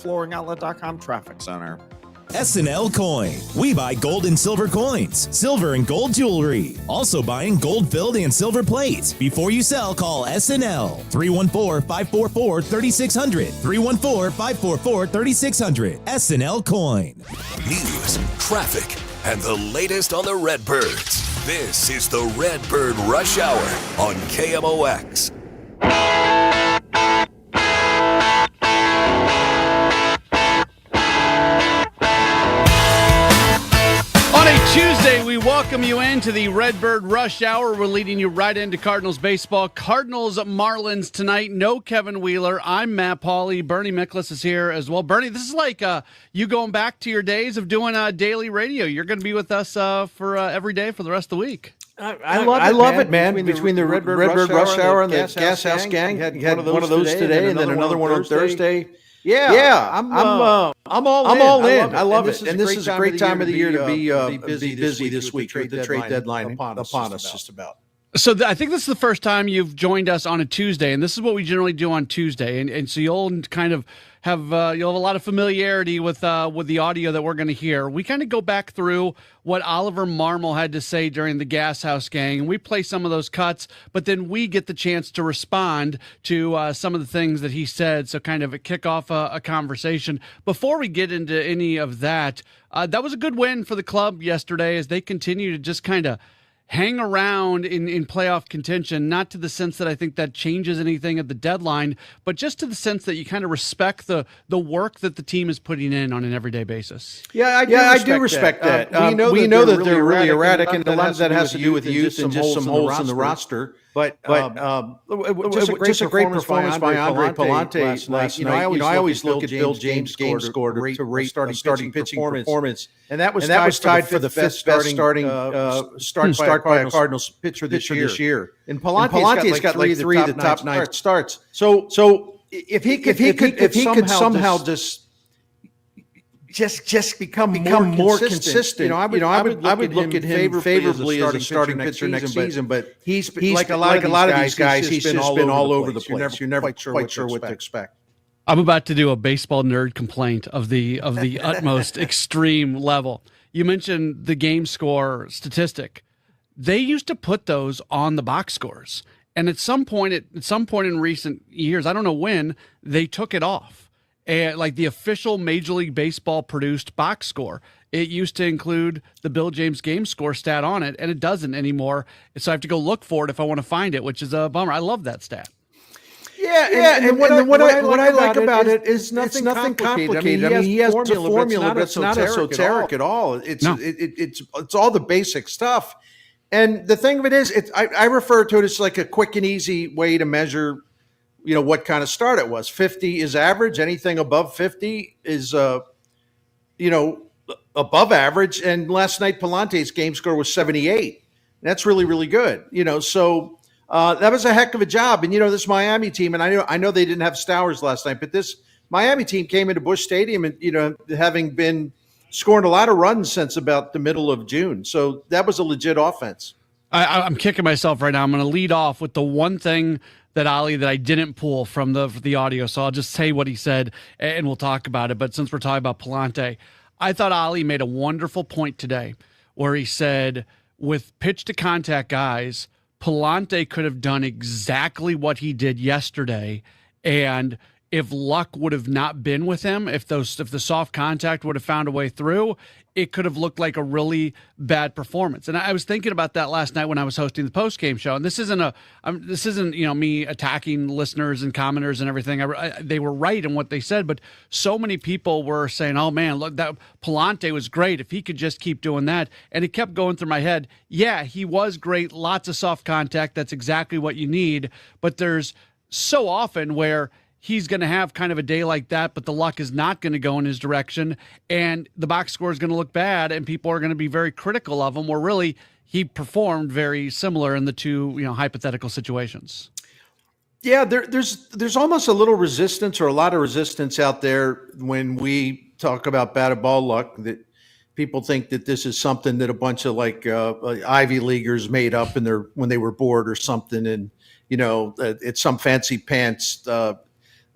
flooringoutlet.com traffic center. S&L Coin. We buy gold and silver coins, silver and gold jewelry. Also buying gold-filled and silver plates. Before you sell, call S&L. 314-544-3600. 314-544-3600. S&L Coin. News, traffic, and the latest on the Redbirds. This is the Redbird Rush Hour on KMOX. On a Tuesday, we welcome you into the Redbird Rush Hour. We're leading you right into Cardinals baseball. Cardinals Marlins tonight. No Kevin Wheeler. I'm Matt Pauley. Bernie Miklasz is here as well. Bernie, this is like you going back to your days of doing daily radio. You're going to be with us for every day for the rest of the week. I love it, man. Between the Redbird Rush Hour and the Gas House Gang, you had one of those today, and then another one on Thursday. Yeah, I'm all in. I love it, and this is a great time of the year to be busy this week with the trade deadline upon us, just about. So I think this is the first time you've joined us on a Tuesday, and this is what we generally do on Tuesday, and so you'll kind of have you'll have a lot of familiarity with the audio that we're going to hear. We kind of go back through what Oliver Marmol had to say during the Gas House Gang, and we play some of those cuts, but then we get the chance to respond to some of the things that he said, so kind of kick off a conversation. Before we get into any of that, that was a good win for the club yesterday as they continue to just kind of hang around in playoff contention, not to the sense that I think that changes anything at the deadline, but just to the sense that you kind of respect the work that the team is putting in on an everyday basis. Yeah, I do respect that. We know that they're really erratic, and a lot of that has to do with youth and just some holes in the roster. But just a great performance by Andre Palante last night. I always look at Bill James' game score to rate starting pitching performance, and that was tied for the fifth best starting start by a Cardinals pitcher this year. And Palante's got like three of the top nine starts. So if he could somehow just become more consistent. I would look at him favorably as a starting pitcher next season. But he's like a lot of these guys. He's just been all over the place. You're never quite sure what to expect. I'm about to do a baseball nerd complaint of the utmost extreme level. You mentioned the game score statistic. They used to put those on the box scores, and at some point in recent years, I don't know when, they took it off. And like the official Major League Baseball produced box score, it used to include the Bill James game score stat on it, and it doesn't anymore. So I have to go look for it if I want to find it, which is a bummer. I love that stat. And what I like about it is nothing complicated. I mean, he has a formula, but it's not esoteric at all. It's all the basic stuff. And the thing of it is, I refer to it as like a quick and easy way to measure what kind of start it was. 50 is average. Anything above 50 is, above average. And last night, Palante's game score was 78. That's really, really good. So that was a heck of a job. And, this Miami team, and I know they didn't have Stowers last night, but this Miami team came into Busch Stadium and, having been scoring a lot of runs since about the middle of June. So that was a legit offense. I'm kicking myself right now. I'm going to lead off with the one thing that I didn't pull from the audio. So I'll just say what he said and we'll talk about it. But since we're talking about Palante, I thought Ollie made a wonderful point today where he said with pitch to contact guys, Palante could have done exactly what he did yesterday. And if luck would have not been with him, if the soft contact would have found a way through, it could have looked like a really bad performance. And I was thinking about that last night when I was hosting the post-game show. And this isn't me attacking listeners and commenters and everything. They were right in what they said, but so many people were saying, "Oh man, look, that Palante was great. If he could just keep doing that." And it kept going through my head. Yeah, he was great. Lots of soft contact. That's exactly what you need. But there's so often where he's going to have kind of a day like that, but the luck is not going to go in his direction, and the box score is going to look bad, and people are going to be very critical of him, where really he performed very similar in the two hypothetical situations. Yeah, there's almost a little resistance or a lot of resistance out there when we talk about batted ball luck, that people think that this is something that a bunch of Ivy Leaguers made up when they were bored or something, and it's some fancy pants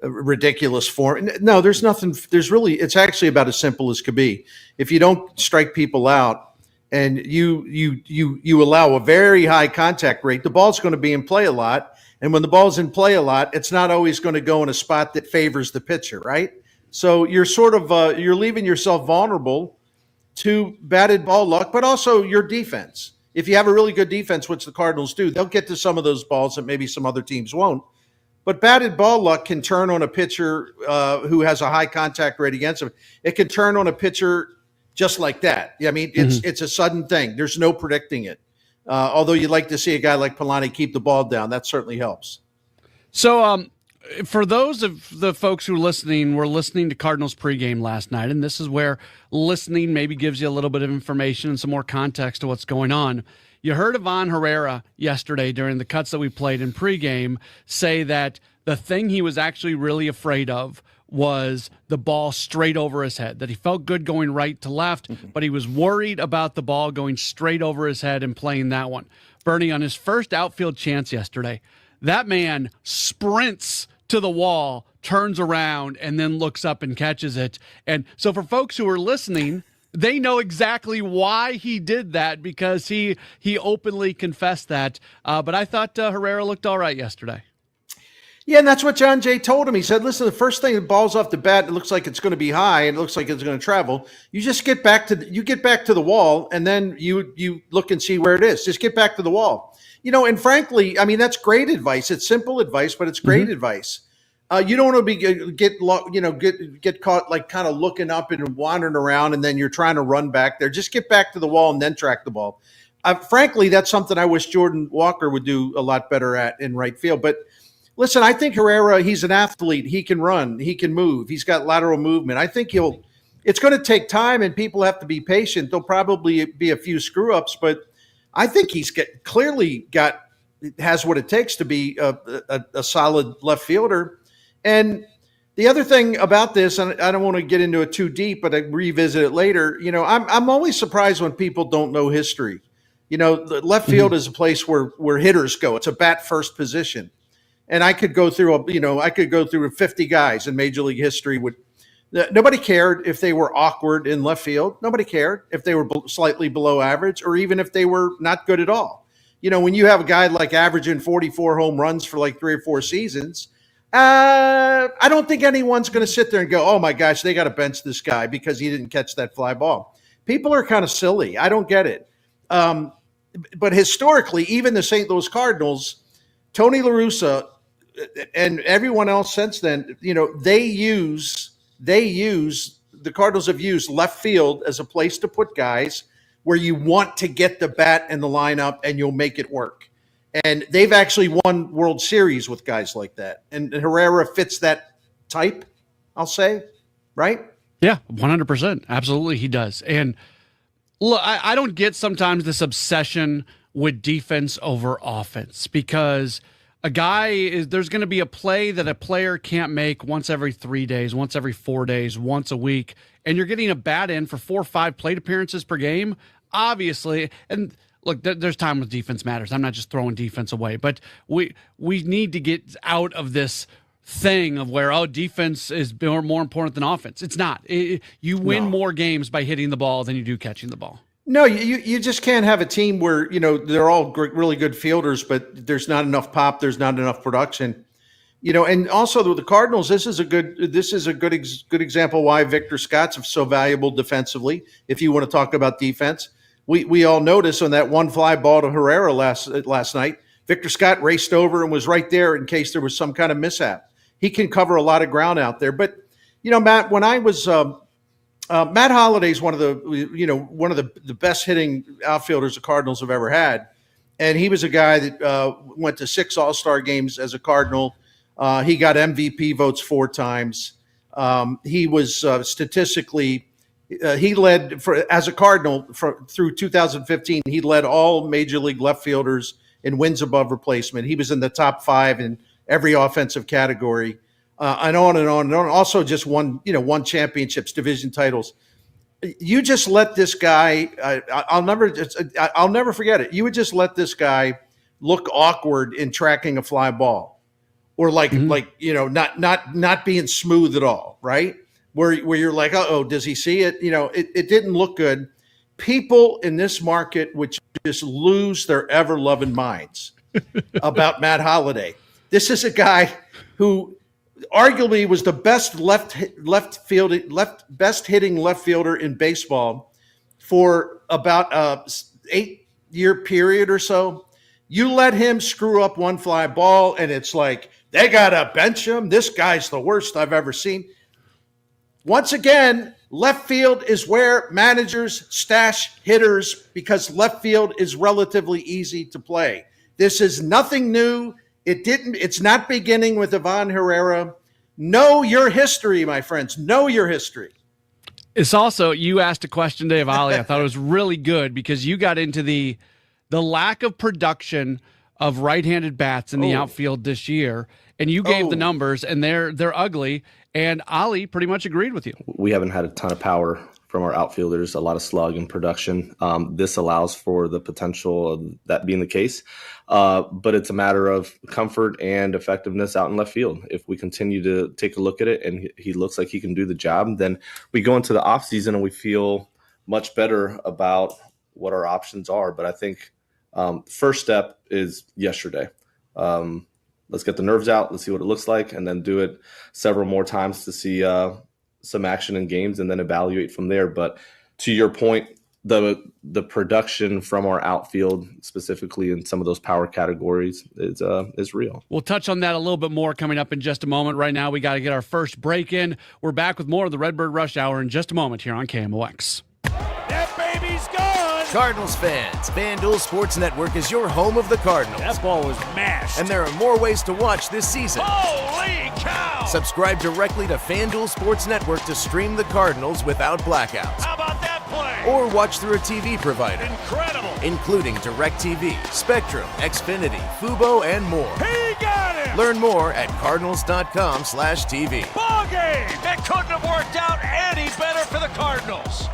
ridiculous form. No, there's nothing. It's actually about as simple as could be. If you don't strike people out and you allow a very high contact rate, the ball's going to be in play a lot. And when the ball's in play a lot, it's not always going to go in a spot that favors the pitcher, right? So you're sort of you're leaving yourself vulnerable to batted ball luck, but also your defense. If you have a really good defense, which the Cardinals do, they'll get to some of those balls that maybe some other teams won't. But batted ball luck can turn on a pitcher who has a high contact rate against him. It can turn on a pitcher just like that. I mean, it's a sudden thing. There's no predicting it. Although you'd like to see a guy like Pauley keep the ball down. That certainly helps. So for those of the folks who are listening, were listening to Cardinals pregame last night, and this is where listening maybe gives you a little bit of information and some more context to what's going on. You heard Ivan Herrera yesterday during the cuts that we played in pregame say that the thing he was actually really afraid of was the ball straight over his head, that he felt good going right to left, but he was worried about the ball going straight over his head and playing that one. Bernie, on his first outfield chance yesterday, that man sprints to the wall, turns around, and then looks up and catches it. And so for folks who are listening, they know exactly why he did that because he openly confessed that. But I thought Herrera looked all right yesterday. Yeah, and that's what John Jay told him. He said, listen, the first thing the ball's off the bat, it looks like it's going to be high and it looks like it's going to travel. You just get back to the wall, and then you look and see where it is. Just get back to the wall. And frankly, I mean, that's great advice. It's simple advice, but it's great advice. You don't want to get caught like kind of looking up and wandering around, and then you're trying to run back there. Just get back to the wall and then track the ball. Frankly, that's something I wish Jordan Walker would do a lot better at in right field. But listen, I think Herrera, he's an athlete. He can run. He can move. He's got lateral movement. I think it's going to take time, and people have to be patient. There'll probably be a few screw-ups, but I think he's has what it takes to be a solid left fielder. And the other thing about this, and I don't want to get into it too deep, but I revisit it later. I'm always surprised when people don't know history. The left field is a place where hitters go. It's a bat first position. And I could go through 50 guys in Major League history. Nobody cared if they were awkward in left field. Nobody cared if they were slightly below average, or even if they were not good at all. When you have a guy like averaging 44 home runs for like 3 or 4 seasons, I don't think anyone's going to sit there and go, oh my gosh, they got to bench this guy because he didn't catch that fly ball. People are kind of silly. I don't get it. But historically, even the St. Louis Cardinals, Tony La Russa, and everyone else since then, the Cardinals have used left field as a place to put guys where you want to get the bat in the lineup and you'll make it work. And they've actually won World Series with guys like that. And Herrera fits that type, I'll say, right? Yeah, 100%. Absolutely, he does. And look, I don't get sometimes this obsession with defense over offense, because there's going to be a play that a player can't make once every 3 days, once every 4 days, once a week, and you're getting a bat in for 4 or 5 plate appearances per game, obviously. And look, there's time when defense matters. I'm not just throwing defense away, but we need to get out of this thing of where, defense is more important than offense. It's not. You win more games by hitting the ball than you do catching the ball. No, you just can't have a team where, they're all really good fielders, but there's not enough pop, there's not enough production. And also the Cardinals, this is a good example why Victor Scott's so valuable defensively. If you want to talk about defense, we all noticed on that one fly ball to Herrera last night, Victor Scott raced over and was right there in case there was some kind of mishap. He can cover a lot of ground out there. But Matt, when I was Matt Holliday's one of the best hitting outfielders the Cardinals have ever had, and he was a guy that went to 6 All-Star games as a Cardinal. He got MVP votes 4 times. He was statistically he led as a Cardinal through 2015. He led all Major League left fielders in wins above replacement. He was in the top 5 in every offensive category. And on and on and on. Also just won championships, division titles. You just let this guy, I'll never forget it. You would just let this guy look awkward in tracking a fly ball, or like not being smooth at all, right? Where you're like, oh, does he see it? It didn't look good. People in this market would just lose their ever-loving minds about Matt Holliday. This is a guy who arguably was the best best hitting left fielder in baseball for about a 8-year period or so. You let him screw up one fly ball, and it's like, they got to bench him. This guy's the worst I've ever seen. Once again, left field is where managers stash hitters because left field is relatively easy to play. This is nothing new. It's not beginning with Ivan Herrera. Know your history, my friends. Know your history. It's also, you asked a question today of Ali. I thought it was really good because you got into the lack of production of right-handed bats in the outfield this year, and you gave the numbers, and they're ugly. And Ali pretty much agreed with you. We haven't had a ton of power from our outfielders, a lot of slug and production. This allows for the potential of that being the case. But it's a matter of comfort and effectiveness out in left field. If we continue to take a look at it and he looks like he can do the job, then we go into the offseason and we feel much better about what our options are. But I think first step is yesterday. Let's get the nerves out. Let's see what it looks like, and then do it several more times to see some action in games, and then evaluate from there. But to your point, the production from our outfield, specifically in some of those power categories, is real. We'll touch on that a little bit more coming up in just a moment. Right now, we got to get our first break in. We're back with more of the Redbird Rush Hour in just a moment here on KMOX. That baby's gone! Cardinals fans, FanDuel Sports Network is your home of the Cardinals. That ball was mashed. And there are more ways to watch this season. Holy cow! Subscribe directly to FanDuel Sports Network to stream the Cardinals without blackouts. How about that play? Or watch through a TV provider. Incredible! Including DirecTV, Spectrum, Xfinity, Fubo, and more. He got it! Learn more at cardinals.com/TV. Ball game! That couldn't have worked out any better for the Cardinals.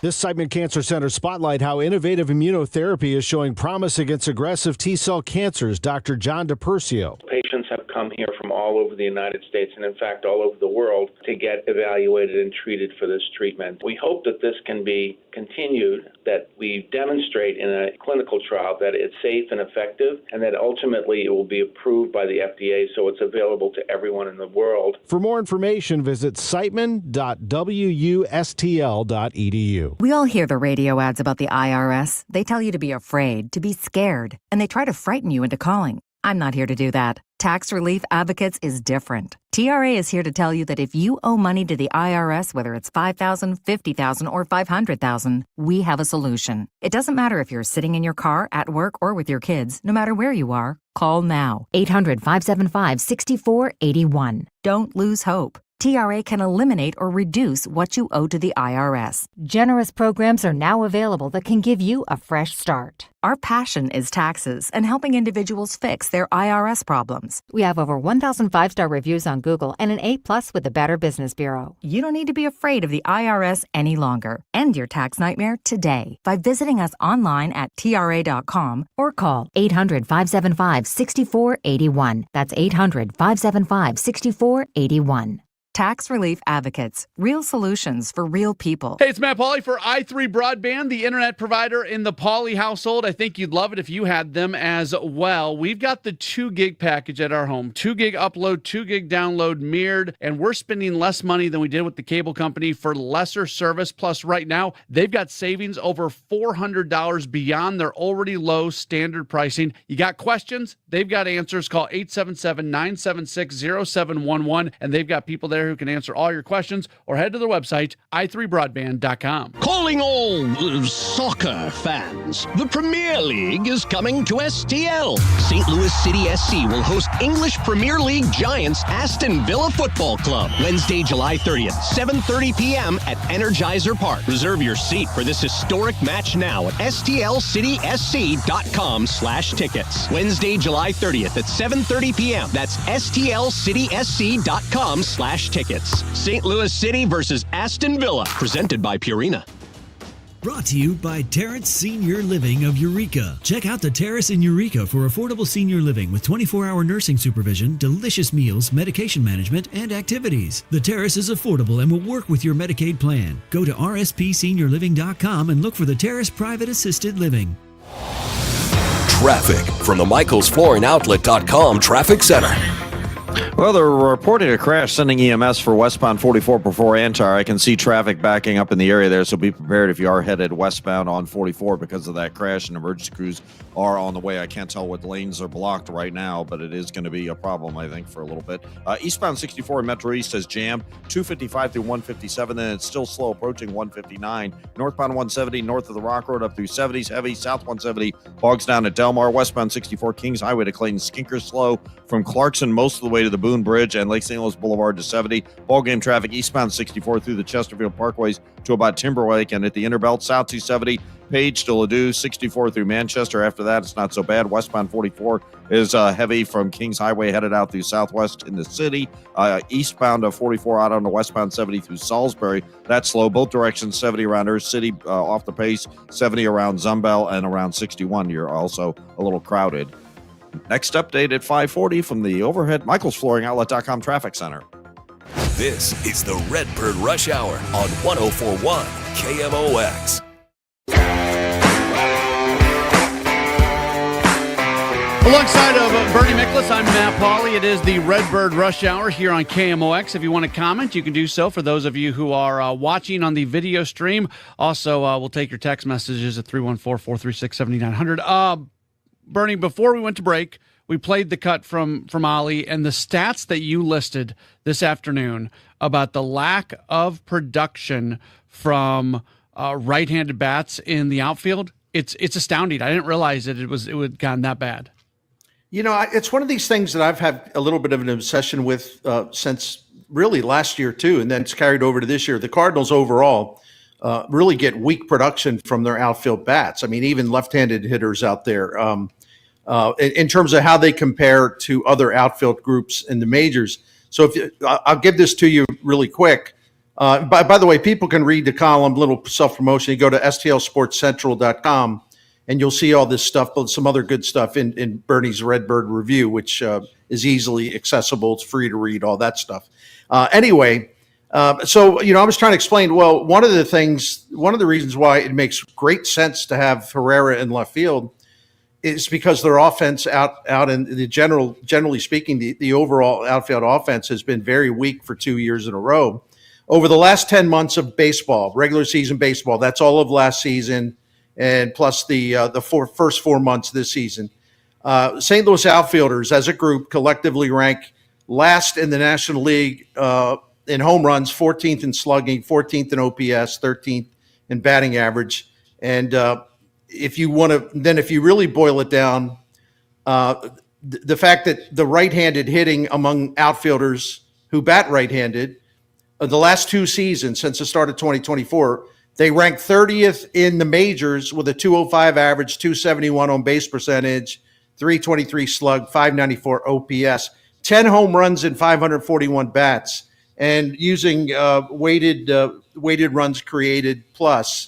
This Siteman Cancer Center spotlight how innovative immunotherapy is showing promise against aggressive T-cell cancers. Dr. John DePercio. Patients have come here from all over the United States and, in fact, all over the world to get evaluated and treated for this treatment. We hope that this can be continued, that we demonstrate in a clinical trial that it's safe and effective, and that ultimately it will be approved by the FDA so it's available to everyone in the world. For more information, visit siteman.wustl.edu. We all hear the radio ads about the IRS. They tell you to be afraid, to be scared, and they try to frighten you into calling. I'm not here to do that. Tax Relief Advocates is different. TRA is here to tell you that if you owe money to the IRS, whether it's $5,000, $50,000, or $500,000, we have a solution. It doesn't matter if you're sitting in your car, at work, or with your kids. No matter where you are, call now. 800-575-6481. Don't lose hope. TRA can eliminate or reduce what you owe to the IRS. Generous programs are now available that can give you a fresh start. Our passion is taxes and helping individuals fix their IRS problems. We have over 1,000 5-star reviews on Google and an A+ with the Better Business Bureau. You don't need to be afraid of the IRS any longer. End your tax nightmare today by visiting us online at TRA.com or call 800-575-6481. That's 800-575-6481. Tax Relief Advocates. Real solutions for real people. Hey, it's Matt Pauley for i3 Broadband, the internet provider in the Pauley household. I think you'd love it if you had them as well. We've got the 2 gig package at our home. 2 gig upload, 2 gig download, mirrored, and we're spending less money than we did with the cable company for lesser service. Plus, right now, they've got savings over $400 beyond their already low standard pricing. You got questions? They've got answers. Call 877-976-0711, and they've got people there who can answer all your questions, or head to their website, i3broadband.com. Calling all soccer fans. The Premier League is coming to STL. St. Louis City SC will host English Premier League giants Aston Villa Football Club. Wednesday, July 30th, 7:30 p.m. at Energizer Park. Reserve your seat for this historic match now at stlcitysc.com/tickets. Wednesday, July 30th at 7:30 p.m. That's stlcitysc.com/tickets. St. Louis City versus Aston Villa, presented by Purina. Brought to you by Terrace Senior Living of Eureka. Check out the Terrace in Eureka for affordable senior living with 24-hour nursing supervision, delicious meals, medication management, and activities. The Terrace is affordable and will work with your Medicaid plan. Go to rspseniorliving.com and look for the Terrace Private Assisted Living. Traffic from the michaelsflooringoutlet.com traffic center. Well, they're reporting a crash, sending EMS for westbound 44 before Antar. I can see traffic backing up in the area there, so be prepared if you are headed westbound on 44 because of that crash, and emergency crews are on the way. I can't tell what lanes are blocked right now, but it is going to be a problem, I think, for a little bit. Eastbound 64 in Metro East has jammed, 255 through 157, then it's still slow approaching 159. Northbound 170 north of the Rock Road up through 70s, heavy. South 170 bogs down at Delmar. Westbound 64 Kings Highway to Clayton, Skinker slow from Clarkson most of the way to the Boone Bridge and Lake St. Louis Boulevard to 70. Ballgame traffic eastbound 64 through the Chesterfield Parkways to about Timberlake and at the Interbelt. South 270 Page to Ladue, 64 through Manchester. After that, it's not so bad. Westbound 44 is heavy from Kings Highway headed out through Southwest in the city. Eastbound 44 out on the westbound 70 through Salisbury. That's slow. Both directions, 70 around Earth City off the pace, 70 around Zumbel, and around 61. You're also a little crowded. Next update at 5:40 from the overhead michaelsflooringoutlet.com traffic center. This is the Redbird Rush Hour on 104.1 KMOX. Alongside of Bernie Miklasz, I'm Matt Pauley. It is the Redbird Rush Hour here on KMOX. If you want to comment, you can do so. For those of you who are watching on the video stream, also we'll take your text messages at 314-436-7900. Bernie, before we went to break, we played the cut from Ollie, and the stats that you listed this afternoon about the lack of production from right-handed bats in the outfield, it's astounding. I didn't realize that it would gone that bad. You know, it's one of these things that I've had a little bit of an obsession with since really last year too, and then it's carried over to this year. The Cardinals overall really get weak production from their outfield bats. I mean, even left-handed hitters out there. In terms of how they compare to other outfield groups in the majors. So I'll give this to you really quick. By the way, people can read the column, little self-promotion. You go to stlsportscentral.com and you'll see all this stuff, but some other good stuff in Bernie's Redbird review, which is easily accessible. It's free to read, all that stuff. Anyway, so, I was trying to explain, well, one of the reasons why it makes great sense to have Herrera in left field is because their offense out in the generally speaking, the overall outfield offense has been very weak for 2 years in a row. Over the last 10 months of baseball, regular season baseball, that's all of last season, and plus the first 4 months this season. St. Louis outfielders as a group collectively rank last in the National League in home runs, 14th in slugging, 14th in OPS, 13th in batting average, and if you really boil it down, the fact that the right-handed hitting among outfielders who bat right-handed, the last 2 seasons since the start of 2024, they rank 30th in the majors with a 205 average, 271 on base percentage, 323 slug, 594 OPS, 10 home runs in 541 bats, and using weighted runs created plus.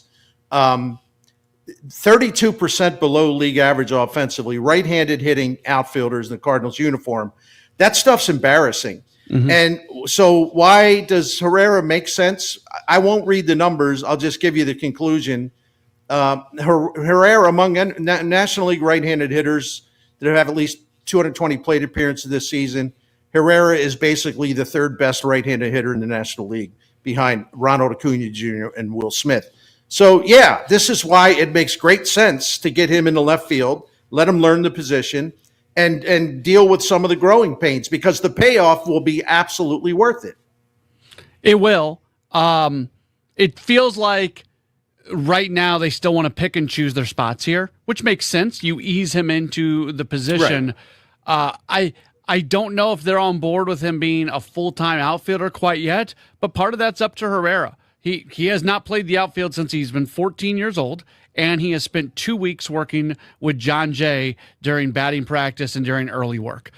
32% below league average offensively, right-handed hitting outfielders in the Cardinals uniform. That stuff's embarrassing. Mm-hmm. And so why does Herrera make sense? I won't read the numbers. I'll just give you the conclusion. Herrera, among National League right-handed hitters that have at least 220 plate appearances this season, Herrera is basically the third best right-handed hitter in the National League behind Ronald Acuna Jr. and Will Smith. So, yeah, this is why it makes great sense to get him in the left field, let him learn the position, and deal with some of the growing pains, because the payoff will be absolutely worth it. It will. It feels like right now they still want to pick and choose their spots here, which makes sense. You ease him into the position. Right. I don't know if they're on board with him being a full-time outfielder quite yet, but part of that's up to Herrera. He has not played the outfield since he's been 14 years old, and he has spent 2 weeks working with John Jay during batting practice and during early work.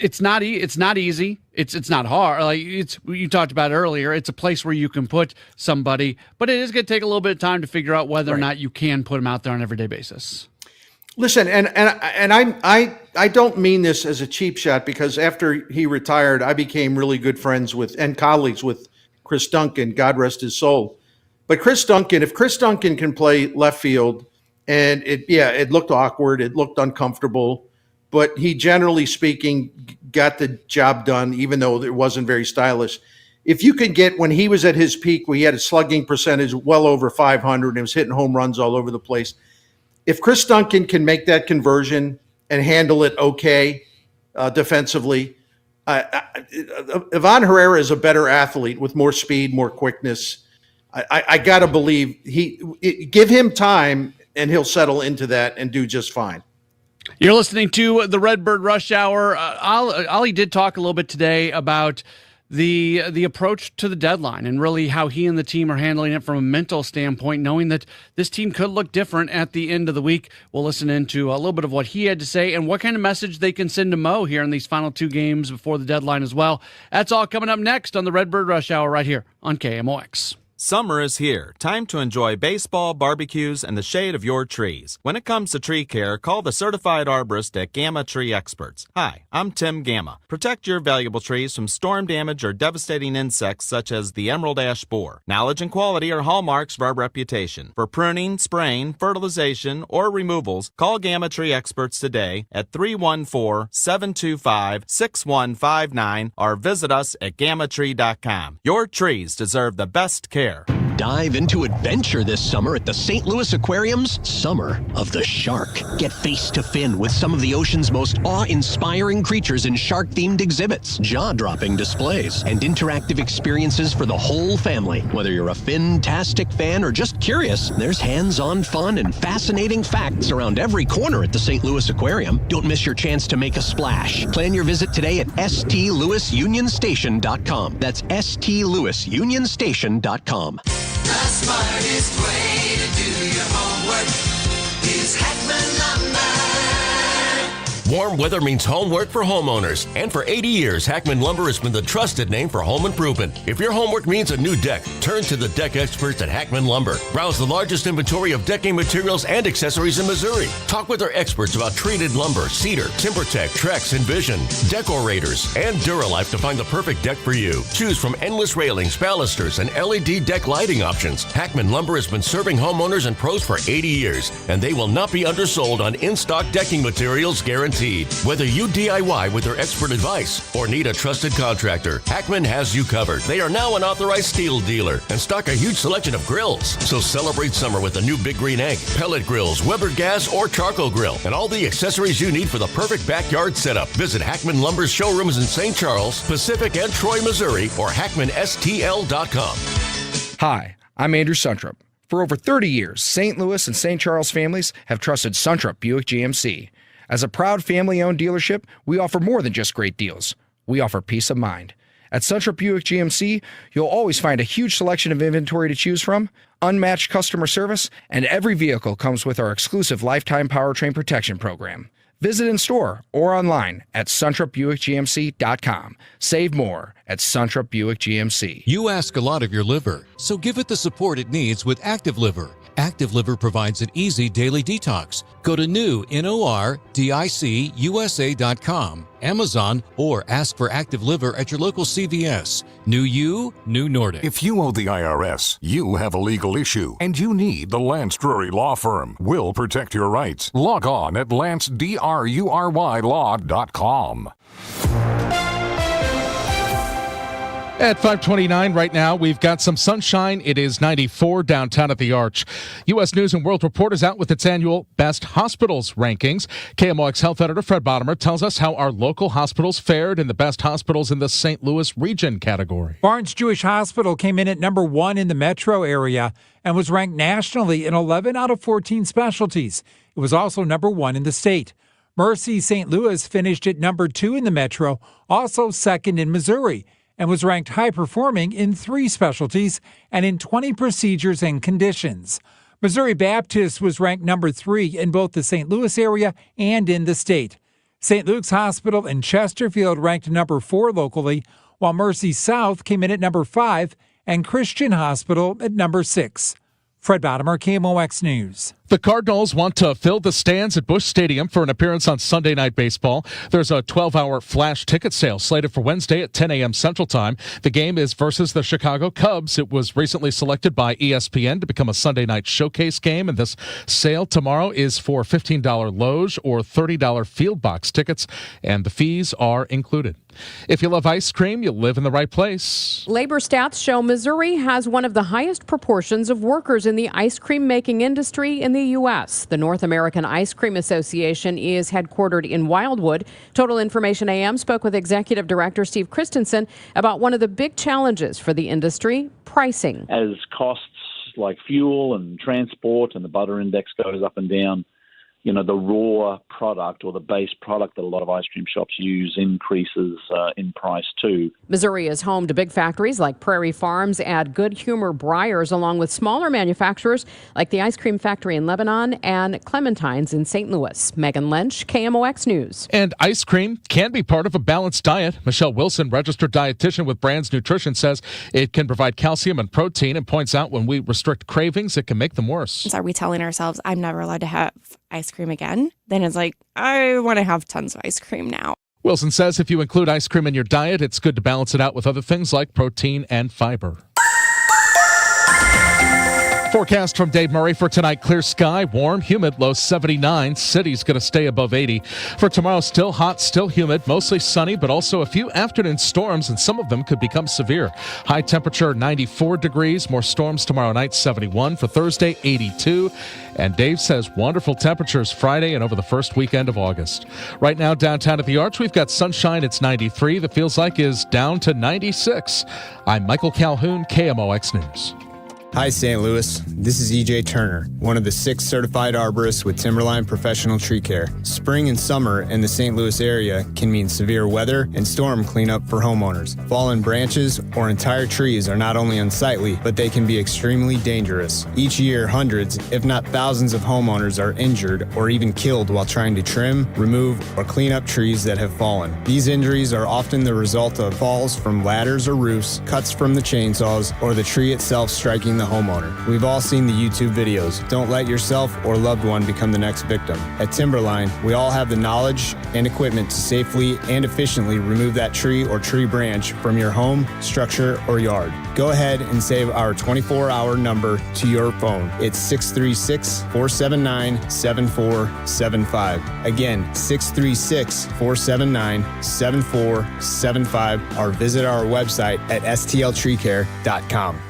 it's not easy. It's not hard. Like you talked about earlier. It's a place where you can put somebody, but it is going to take a little bit of time to figure out whether or not you can put them out there on an everyday basis. Listen, and I don't mean this as a cheap shot, because after he retired, I became really good friends with and colleagues with Chris Duncan, God rest his soul. But Chris Duncan, if Chris Duncan can play left field, and it looked awkward, it looked uncomfortable, but he, generally speaking, got the job done, even though it wasn't very stylish. If you could get, when he was at his peak, where he had a slugging percentage well over 500 and was hitting home runs all over the place, if Chris Duncan can make that conversion and handle it okay defensively, Ivan Herrera is a better athlete with more speed, more quickness. I got to believe give him time and he'll settle into that and do just fine. You're listening to the Redbird Rush Hour. Ollie did talk a little bit today about the approach to the deadline and really how he and the team are handling it from a mental standpoint, knowing that this team could look different at the end of the week. We'll listen into a little bit of what he had to say and what kind of message they can send to Mo here in these final 2 games before the deadline as well. That's all coming up next on the Redbird Rush Hour right here on KMOX. Summer is here. Time to enjoy baseball, barbecues, and the shade of your trees. When it comes to tree care, call the certified arborist at Gamma Tree Experts. Hi, I'm Tim Gamma. Protect your valuable trees from storm damage or devastating insects such as the emerald ash borer. Knowledge and quality are hallmarks of our reputation. For pruning, spraying, fertilization, or removals, call Gamma Tree Experts today at 314-725-6159 or visit us at gammatree.com. Your trees deserve the best care. Dive into adventure this summer at the St. Louis Aquarium's Summer of the Shark. Get face to fin with some of the ocean's most awe-inspiring creatures in shark-themed exhibits, jaw-dropping displays, and interactive experiences for the whole family. Whether you're a fin-tastic fan or just curious, there's hands-on fun and fascinating facts around every corner at the St. Louis Aquarium. Don't miss your chance to make a splash. Plan your visit today at stlouisunionstation.com. That's stlouisunionstation.com. The smartest way to do your homework is Hackman Lumber. Warm weather means homework for homeowners. And for 80 years, Hackman Lumber has been the trusted name for home improvement. If your homework means a new deck, turn to the deck experts at Hackman Lumber. Browse the largest inventory of decking materials and accessories in Missouri. Talk with our experts about treated lumber, cedar, TimberTech, Trex, Envision, Decorators, and Duralife to find the perfect deck for you. Choose from endless railings, balusters, and LED deck lighting options. Hackman Lumber has been serving homeowners and pros for 80 years, and they will not be undersold on in-stock decking materials guaranteed. Whether you DIY with their expert advice or need a trusted contractor, Hackman has you covered. They are now an authorized steel dealer and stock a huge selection of grills. So celebrate summer with a new Big Green Egg, pellet grills, Weber gas, or charcoal grill, and all the accessories you need for the perfect backyard setup. Visit Hackman Lumber's showrooms in St. Charles, Pacific, and Troy, Missouri, or hackmanstl.com. Hi, I'm Andrew Suntrup. For over 30 years, St. Louis and St. Charles families have trusted Suntrup Buick GMC. As a proud family-owned dealership, we offer more than just great deals. We offer peace of mind. At Suntrup Buick GMC, you'll always find a huge selection of inventory to choose from, unmatched customer service, and every vehicle comes with our exclusive lifetime powertrain protection program. Visit in store or online at suntrupbuickgmc.com. Save more at Suntrup Buick GMC. You ask a lot of your liver, so give it the support it needs with Active Liver. Active Liver provides an easy daily detox. Go to nordiciusa.com, Amazon, or ask for Active Liver at your local CVS. New you, new Nordic. If you owe the IRS, you have a legal issue, and you need the Lance Drury Law Firm. We'll protect your rights. Log on at lancedrurylaw.com. At 5:29 right now, we've got some sunshine. It is 94 downtown at the Arch. U.S. News and World Report is out with its annual Best Hospitals rankings. KMOX Health Editor Fred Bottomer tells us how our local hospitals fared in the best hospitals in the St. Louis region category. Barnes Jewish Hospital came in at number 1 in the metro area and was ranked nationally in 11 out of 14 specialties. It was also number 1 in the state. Mercy St. Louis finished at number 2 in the metro, also second in Missouri, and was ranked high-performing in 3 specialties and in 20 procedures and conditions. Missouri Baptist was ranked number 3 in both the St. Louis area and in the state. St. Luke's Hospital in Chesterfield ranked number 4 locally, while Mercy South came in at number 5 and Christian Hospital at number 6. Fred Bottomer, KMOX News. The Cardinals want to fill the stands at Busch Stadium for an appearance on Sunday Night Baseball. There's a 12-hour flash ticket sale slated for Wednesday at 10 a.m. Central Time. The game is versus the Chicago Cubs. It was recently selected by ESPN to become a Sunday night showcase game, and this sale tomorrow is for $15 Loge or $30 Field Box tickets, and the fees are included. If you love ice cream, you live in the right place. Labor stats show Missouri has one of the highest proportions of workers in the ice cream making industry in the U.S. The North American Ice Cream Association is headquartered in Wildwood. Total Information AM spoke with Executive Director Steve Christensen about one of the big challenges for the industry, pricing. As costs like fuel and transport and the butter index goes up and down, you know, the raw product or the base product that a lot of ice cream shops use increases in price too. Missouri is home to big factories like Prairie Farms and Good Humor Breyers, along with smaller manufacturers like the Ice Cream Factory in Lebanon and Clementine's in St. Louis. Megan Lynch, KMOX News. And ice cream can be part of a balanced diet. Michelle Wilson, registered dietitian with Brands Nutrition, says it can provide calcium and protein and points out when we restrict cravings, it can make them worse. Are we telling ourselves, I'm never allowed to have ice cream again? Then it's like, I want to have tons of ice cream now. Wilson says if you include ice cream in your diet, it's good to balance it out with other things like protein and fiber. Forecast from Dave Murray for tonight: clear sky, warm, humid, low 79. City's going to stay above 80. For tomorrow, still hot, still humid, mostly sunny, but also a few afternoon storms, and some of them could become severe. High temperature 94 degrees. More storms tomorrow night, 71. For Thursday, 82. And Dave says wonderful temperatures Friday and over the first weekend of August. Right now, downtown at the Arch, we've got sunshine. It's 93. The feels like is down to 96. I'm Michael Calhoun, KMOX News. Hi, St. Louis. This is EJ Turner, one of the 6 certified arborists with Timberline Professional Tree Care. Spring and summer in the St. Louis area can mean severe weather and storm cleanup for homeowners. Fallen branches or entire trees are not only unsightly, but they can be extremely dangerous. Each year, hundreds, if not thousands of homeowners are injured or even killed while trying to trim, remove, or clean up trees that have fallen. These injuries are often the result of falls from ladders or roofs, cuts from the chainsaws, or the tree itself striking the homeowner. We've all seen the YouTube videos. Don't let yourself or loved one become the next victim. At Timberline, we all have the knowledge and equipment to safely and efficiently remove that tree or tree branch from your home, structure, or yard. Go ahead and save our 24-hour number to your phone. It's 636-479-7475. Again, 636-479-7475, or visit our website at stltreecare.com.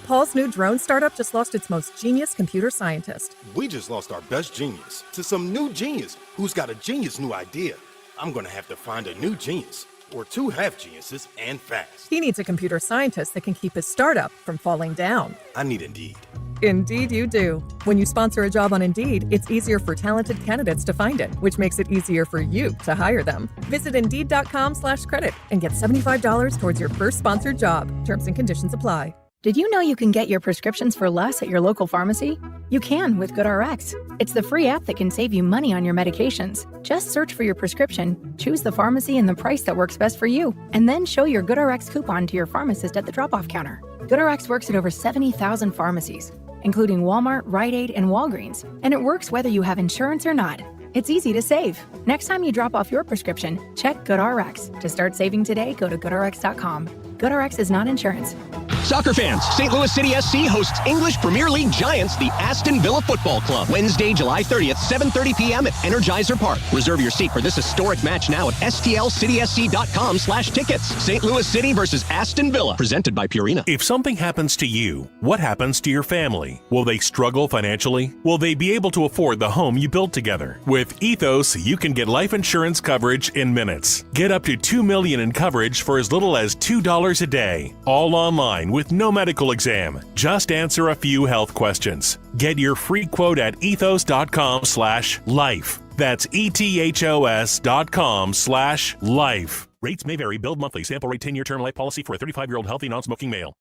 Paul's new drone startup just lost its most genius computer scientist. We just lost our best genius to some new genius who's got a genius new idea. I'm going to have to find a new genius, or 2 half geniuses, and fast. He needs a computer scientist that can keep his startup from falling down. I need Indeed. Indeed you do. When you sponsor a job on Indeed, it's easier for talented candidates to find it, which makes it easier for you to hire them. Visit Indeed.com/credit and get $75 towards your first sponsored job. Terms and conditions apply. Did you know you can get your prescriptions for less at your local pharmacy? You can with GoodRx. It's the free app that can save you money on your medications. Just search for your prescription, choose the pharmacy and the price that works best for you, and then show your GoodRx coupon to your pharmacist at the drop-off counter. GoodRx works at over 70,000 pharmacies, including Walmart, Rite Aid, and Walgreens, and it works whether you have insurance or not. It's easy to save. Next time you drop off your prescription, check GoodRx. To start saving today, go to GoodRx.com. GoodRx is not insurance. Soccer fans, St. Louis City SC hosts English Premier League giants, the Aston Villa Football Club. Wednesday, July 30th, 7:30 p.m. at Energizer Park. Reserve your seat for this historic match now at stlcitysc.com/tickets. St. Louis City versus Aston Villa, presented by Purina. If something happens to you, what happens to your family? Will they struggle financially? Will they be able to afford the home you built together? With Ethos, you can get life insurance coverage in minutes. Get up to $2 million in coverage for as little as $2 a day. All online with no medical exam. Just answer a few health questions. Get your free quote at ethos.com/life. That's ethos.com/life. Rates may vary. Billed monthly. Sample rate 10-year term life policy for a 35-year-old healthy non-smoking male.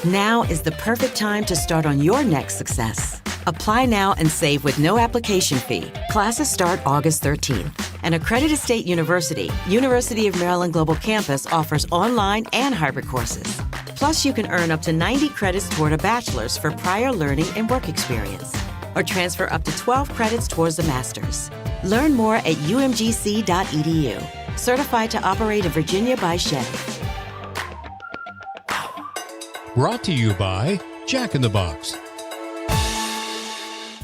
Now is the perfect time to start on your next success. Apply now and save with no application fee. Classes start August 13th. An accredited state university, University of Maryland Global Campus offers online and hybrid courses. Plus, you can earn up to 90 credits toward a bachelor's for prior learning and work experience, or transfer up to 12 credits towards a master's. Learn more at umgc.edu. Certified to operate in Virginia by Chevy. Brought to you by Jack in the Box.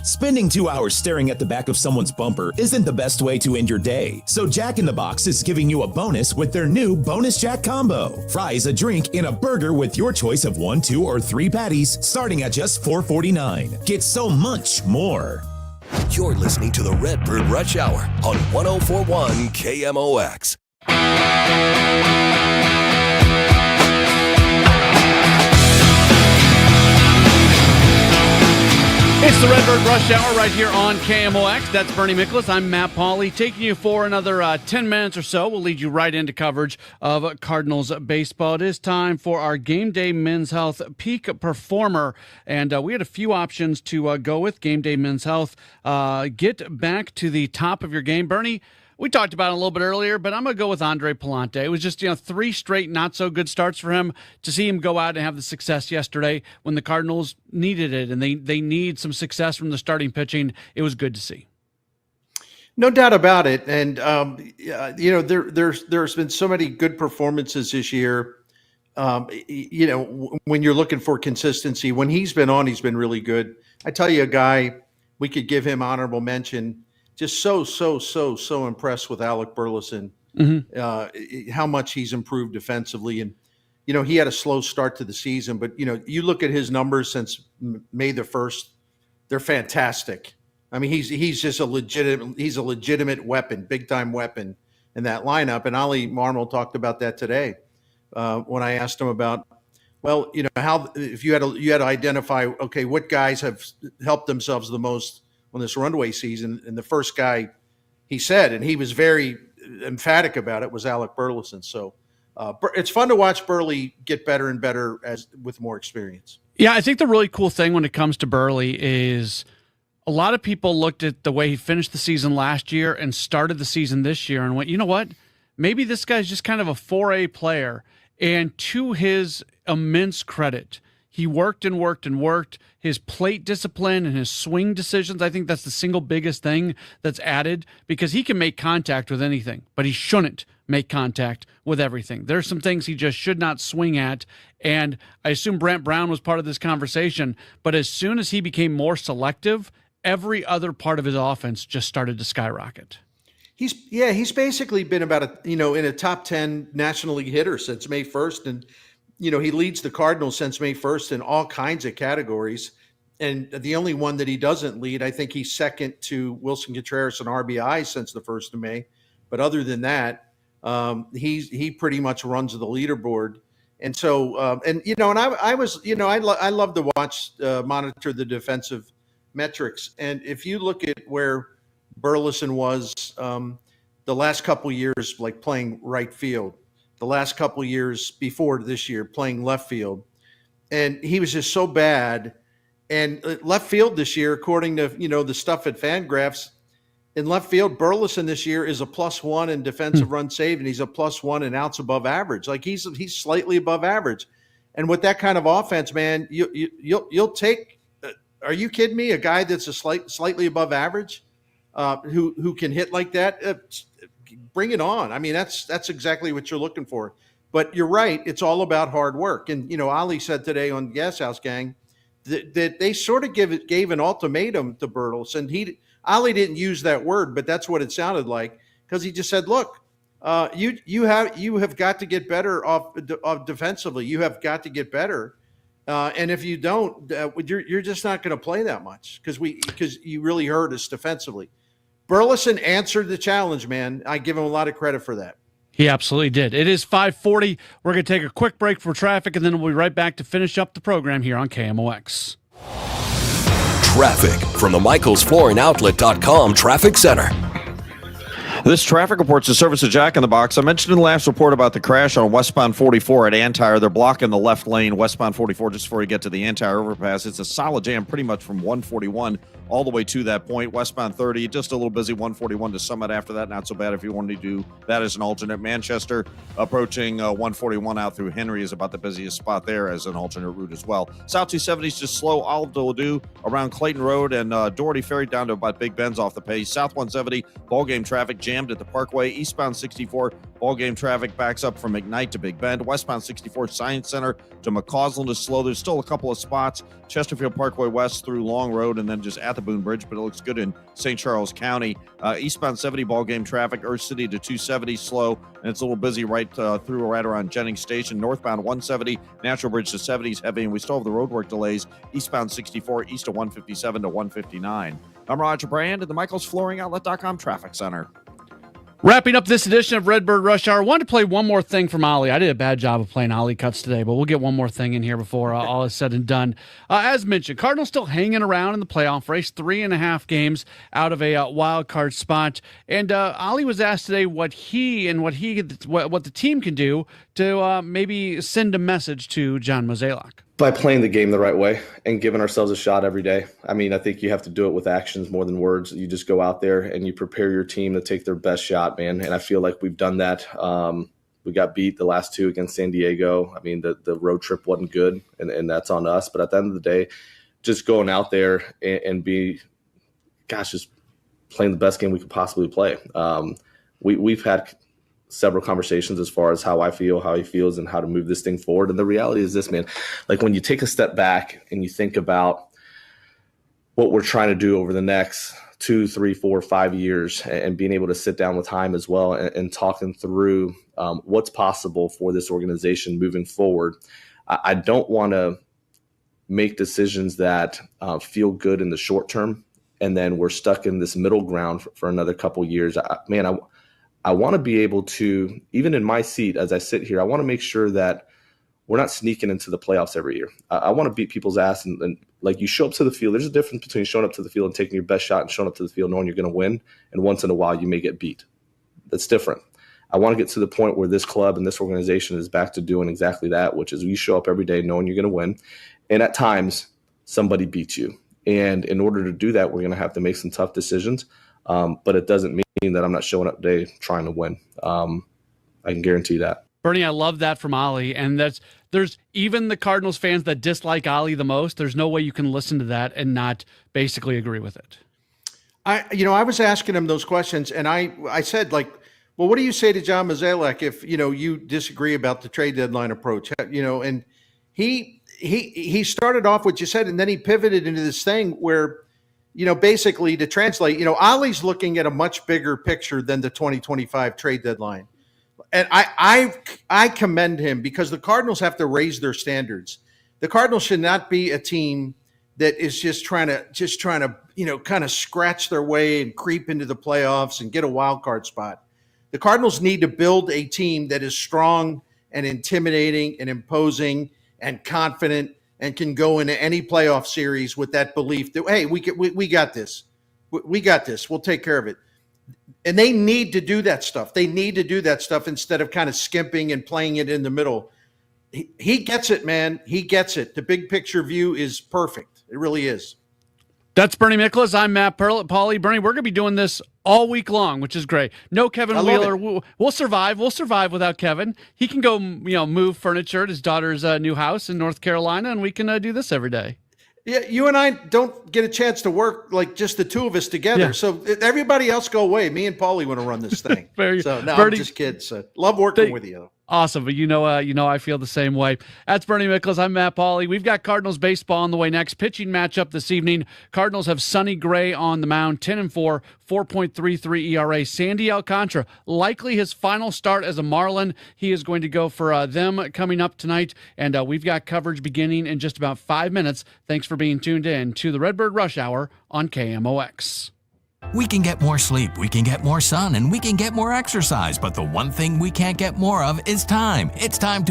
Spending 2 hours staring at the back of someone's bumper isn't the best way to end your day. So Jack in the Box is giving you a bonus with their new Bonus Jack Combo. Fries, a drink, and a burger with your choice of 1, 2, or 3 patties starting at just $4.49. Get so much more. You're listening to the Redbird Rush Hour on 104.1 KMOX. It's the Redbird Rush Hour right here on KMOX. That's Bernie Miklasz. I'm Matt Pauley, taking you for another 10 minutes or so. We'll lead you right into coverage of Cardinals baseball. It is time for our Game Day Men's Health Peak Performer, and we had a few options to go with. Game Day Men's Health, get back to the top of your game. Bernie, we talked about it a little bit earlier, but I'm going to go with Andre Palante. It was just, 3 straight not-so-good starts for him. To see him go out and have the success yesterday when the Cardinals needed it, and they need some success from the starting pitching, it was good to see. No doubt about it. And, there's been so many good performances this year. When you're looking for consistency, when he's been on, he's been really good. I tell you, a guy, we could give him honorable mention. Just so impressed with Alec Burleson, how much he's improved defensively. And, he had a slow start to the season, but, you look at his numbers since May the 1st, they're fantastic. I mean, he's just a legitimate weapon, big time weapon in that lineup. And Ollie Marmol talked about that today when I asked him about, how, if you had to identify, okay, what guys have helped themselves the most on this runaway season, and the first guy he said, and he was very emphatic about it, was Alec Burleson. So it's fun to watch Burley get better and better with more experience. Yeah, I think the really cool thing when it comes to Burley is a lot of people looked at the way he finished the season last year and started the season this year and went, you know what? Maybe this guy's just kind of a 4A player. And to his immense credit, he worked and worked and worked. His plate discipline and his swing decisions, I think that's the single biggest thing that's added, because he can make contact with anything, but he shouldn't make contact with everything. There's some things he just should not swing at, and I assume Brent Brown was part of this conversation, but as soon as he became more selective, every other part of his offense just started to skyrocket. He's basically been about in a top 10 National League hitter since May 1st, and he leads the Cardinals since May 1st in all kinds of categories. And the only one that he doesn't lead, I think he's second to Wilson Contreras in RBI since the 1st of May. But other than that, he pretty much runs the leaderboard. And so, I love to watch, monitor the defensive metrics. And if you look at where Burleson was the last couple years, like playing right field, the last couple years before this year playing left field, and he was just so bad. And left field this year, according to the stuff at Fangraphs, in left field, Burleson this year is a +1 in defensive run saved, and he's a +1 in outs above average. Like he's slightly above average. And with that kind of offense, man, you'll take. Are you kidding me? A guy that's a slightly above average, who can hit like that. Bring it on. I mean, that's exactly what you're looking for. But you're right. It's all about hard work. And, Ali said today on Gas House Gang that they sort of gave an ultimatum to Burleson. Ali didn't use that word, but that's what it sounded like, because he just said, look, you have got to get better off defensively. You have got to get better. And if you don't, you're just not going to play that much because you really hurt us defensively. Burleson answered the challenge, man. I give him a lot of credit for that. He absolutely did. It is 5:40. We're going to take a quick break for traffic, and then we'll be right back to finish up the program here on KMOX. Traffic from the MichaelsFlooringOutlet.com Traffic Center. This traffic report's a service of Jack in the Box. I mentioned in the last report about the crash on westbound 44 at Antire. They're blocking the left lane, westbound 44, just before you get to the Antire overpass. It's a solid jam pretty much from 141 all the way to that point. Westbound 30, just a little busy 141 to Summit after that. Not so bad if you wanted to do that as an alternate. Manchester approaching 141 out through Henry is about the busiest spot there as an alternate route as well. South 270 is just slow. Olive to Ladue around Clayton Road and Doherty Ferry down to about Big Ben's off the pace. South 170, ballgame traffic jammed at the Parkway. Eastbound 64, ballgame traffic backs up from McKnight to Big Bend. Westbound 64, Science Center to McCausland is slow. There's still a couple of spots. Chesterfield Parkway West through Long Road and then just at the Boone Bridge, but it looks good in St. Charles County. Eastbound 70, ballgame traffic, Earth City to 270, slow, and it's a little busy right through right around Jennings Station. Northbound 170, Natural Bridge to 70 is heavy, and we still have the roadwork delays. Eastbound 64, east of 157 to 159. I'm Roger Brand at the MichaelsFlooringOutlet.com Traffic Center. Wrapping up this edition of Redbird Rush Hour, I wanted to play one more thing from Ollie. I did a bad job of playing Ollie cuts today, but we'll get one more thing in here before all is said and done. As mentioned, Cardinals still hanging around in the playoff race, 3.5 games out of a wild card spot. And Ollie was asked today what the team can do to maybe send a message to John Mozeliak. By playing the game the right way and giving ourselves a shot every day. I mean, I think you have to do it with actions more than words. You just go out there and you prepare your team to take their best shot, man. And I feel like we've done that. We got beat the last 2 against San Diego. I mean, the road trip wasn't good, and that's on us. But at the end of the day, just going out there and just playing the best game we could possibly play. We've had several conversations as far as how I feel, how he feels, and how to move this thing forward. And the reality is this, man, like when you take a step back and you think about what we're trying to do over the next 2, 3, 4, 5 years and being able to sit down with Chaim as well and talking through what's possible for this organization moving forward. I don't want to make decisions that feel good in the short term, and then we're stuck in this middle ground for another couple years. I want to be able to, even in my seat as I sit here, I want to make sure that we're not sneaking into the playoffs every year. I want to beat people's ass and like you show up to the field. There's a difference between showing up to the field and taking your best shot and showing up to the field knowing you're going to win, and once in a while you may get beat. That's different. I want to get to the point where this club and this organization is back to doing exactly that, which is you show up every day knowing you're going to win, and at times somebody beats you. And in order to do that, we're going to have to make some tough decisions. But it doesn't mean that I'm not showing up today trying to win. I can guarantee that. Bernie, I love that from Ollie. And there's even the Cardinals fans that dislike Ollie the most. There's no way you can listen to that and not basically agree with it. I was asking him those questions, and I said, like, well, what do you say to John Mozeliak if, you disagree about the trade deadline approach? And he started off what you said, and then he pivoted into this thing where, basically to translate, Ollie's looking at a much bigger picture than the 2025 trade deadline. And I commend him because the Cardinals have to raise their standards. The Cardinals should not be a team that is just trying to, kind of scratch their way and creep into the playoffs and get a wild card spot. The Cardinals need to build a team that is strong and intimidating and imposing and confident and can go into any playoff series with that belief that, hey, we got this. We got this. We'll take care of it. And they need to do that stuff. They need to do that stuff instead of kind of skimping and playing it in the middle. He gets it, man. He gets it. The big picture view is perfect. It really is. That's Bernie Miklasz. I'm Matt Pauley. Bernie, we're going to be doing this all week long, which is great. No Kevin Wheeler. We'll survive. We'll survive without Kevin. He can go, move furniture at his daughter's new house in North Carolina, and we can do this every day. Yeah, you and I don't get a chance to work like just the two of us together. Yeah. So everybody else go away. Me and Pauley want to run this thing. Bernie, I'm just kidding. So love working with you. Awesome, but I feel the same way. That's Bernie Miklasz. I'm Matt Pauley. We've got Cardinals baseball on the way next. Pitching matchup this evening. Cardinals have Sonny Gray on the mound, 10-4, 4.33 ERA. Sandy Alcantara, likely his final start as a Marlin. He is going to go for them coming up tonight, and we've got coverage beginning in just about 5 minutes. Thanks for being tuned in to the Redbird Rush Hour on KMOX. We can get more sleep, we can get more sun, and we can get more exercise, but the one thing we can't get more of is time. It's time to